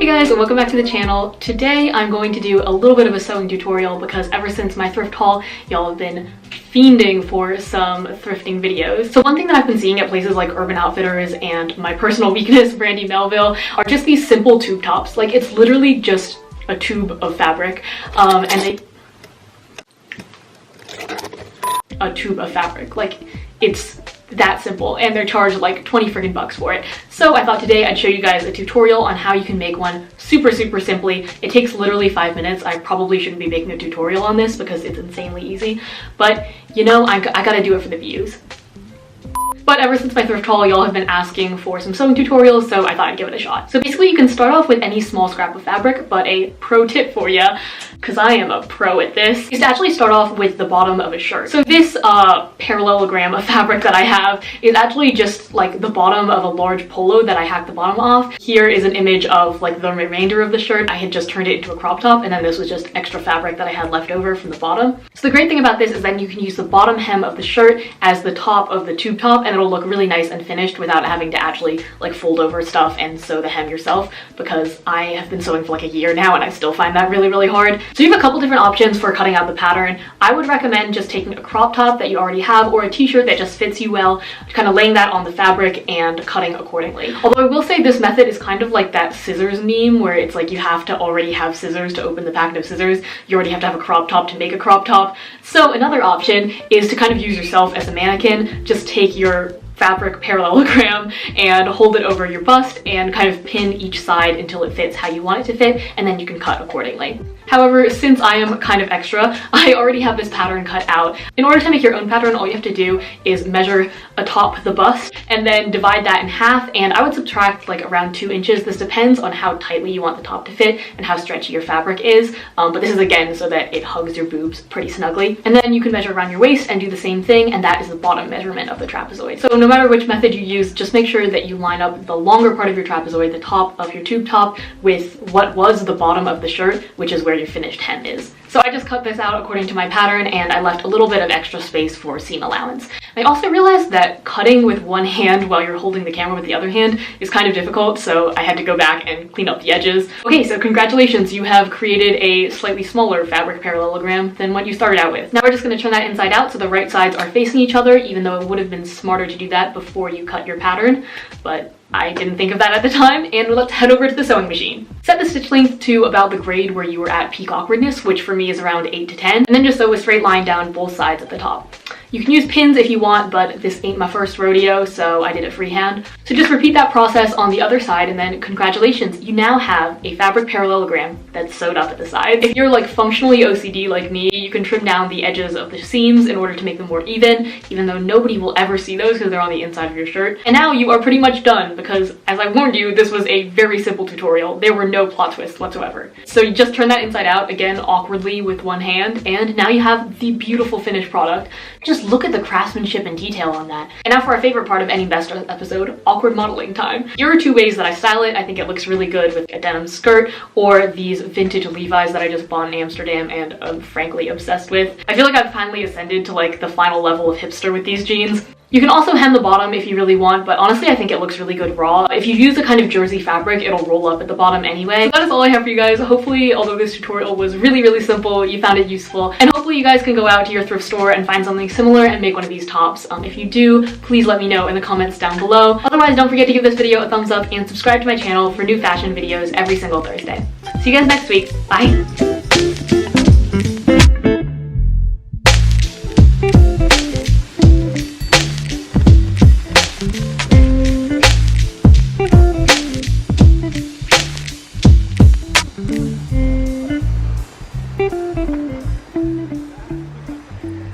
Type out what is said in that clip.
guys, and welcome back to the channel. Today I'm going to do a little bit of a sewing tutorial because ever since my thrift haul, y'all have been fiending for some thrifting videos. So one thing that I've been seeing at places like Urban Outfitters and my personal weakness, Brandy Melville, are just these simple tube tops. Like, it's literally just a tube of fabric, like it's that simple, and they're charged like 20 freaking bucks for it. So I thought today I'd show you guys a tutorial on how you can make one super simply. It takes literally 5 minutes. I probably shouldn't be making a tutorial on this because it's insanely easy, but you know, I gotta do it for the views. But ever since my thrift haul, y'all have been asking for some sewing tutorials, so I thought I'd give it a shot. So basically you can start off with any small scrap of fabric, but a pro tip for you, because I am a pro at this, is to actually start off with the bottom of a shirt. So this parallelogram of fabric that I have is actually just like the bottom of a large polo that I hacked the bottom off. Here is an image of like the remainder of the shirt. I had just turned it into a crop top, and then this was just extra fabric that I had left over from the bottom. So the great thing about this is that you can use the bottom hem of the shirt as the top of the tube top, and it'll look really nice and finished without having to actually like fold over stuff and sew the hem yourself, because I have been sewing for like a year now and I still find that really hard. So you have a couple different options for cutting out the pattern. I would recommend just taking a crop top that you already have or a t-shirt that just fits you well, kind of laying that on the fabric and cutting accordingly. Although I will say this method is kind of like that scissors meme where it's like you have to already have scissors to open the packet of scissors. You already have to have a crop top to make a crop top. So another option is to kind of use yourself as a mannequin. Just take your fabric parallelogram and hold it over your bust and kind of pin each side until it fits how you want it to fit, and then you can cut accordingly. However, since I am kind of extra, I already have this pattern cut out. In order to make your own pattern, all you have to do is measure atop the bust and then divide that in half, and I would subtract like around 2 inches. This depends on how tightly you want the top to fit and how stretchy your fabric is, but this is again so that it hugs your boobs pretty snugly. And then you can measure around your waist and do the same thing, and that is the bottom measurement of the trapezoid. So no matter which method you use, just make sure that you line up the longer part of your trapezoid, the top of your tube top, with what was the bottom of the shirt, which is where your finished hem is. So I just cut this out according to my pattern, and I left a little bit of extra space for seam allowance. I also realized that cutting with one hand while you're holding the camera with the other hand is kind of difficult, so I had to go back and clean up the edges. Okay, so congratulations, you have created a slightly smaller fabric parallelogram than what you started out with. Now we're just going to turn that inside out so the right sides are facing each other, even though it would have been smarter to do that before you cut your pattern, but I didn't think of that at the time, and let's head over to the sewing machine. Set the stitch length to about the grade where you were at peak awkwardness, which for me is around 8 to 10, and then just sew a straight line down both sides at the top. You can use pins if you want, but this ain't my first rodeo, so I did it freehand. So just repeat that process on the other side, and then congratulations, you now have a fabric parallelogram that's sewed up at the side. If you're like functionally OCD like me, you can trim down the edges of the seams in order to make them more even though nobody will ever see those because they're on the inside of your shirt. And now you are pretty much done, because as I warned you, this was a very simple tutorial. There were no plot twists whatsoever. So you just turn that inside out, again awkwardly with one hand, and now you have the beautiful finished product. Just look at the craftsmanship and detail on that. And now for our favorite part of any best episode, awkward modeling time. Here are 2 ways that I style it. I think it looks really good with a denim skirt or these vintage Levi's that I just bought in Amsterdam and I'm frankly obsessed with. I feel like I've finally ascended to like the final level of hipster with these jeans. You can also hem the bottom if you really want, but honestly I think it looks really good raw. If you use a kind of jersey fabric, it'll roll up at the bottom anyway. So that is all I have for you guys. Hopefully, although this tutorial was really simple, you found it useful, and hopefully you guys can go out to your thrift store and find something similar and make one of these tops. If you do, please let me know in the comments down below. Otherwise, don't forget to give this video a thumbs up and subscribe to my channel for new fashion videos every single Thursday. See you guys next week. Bye!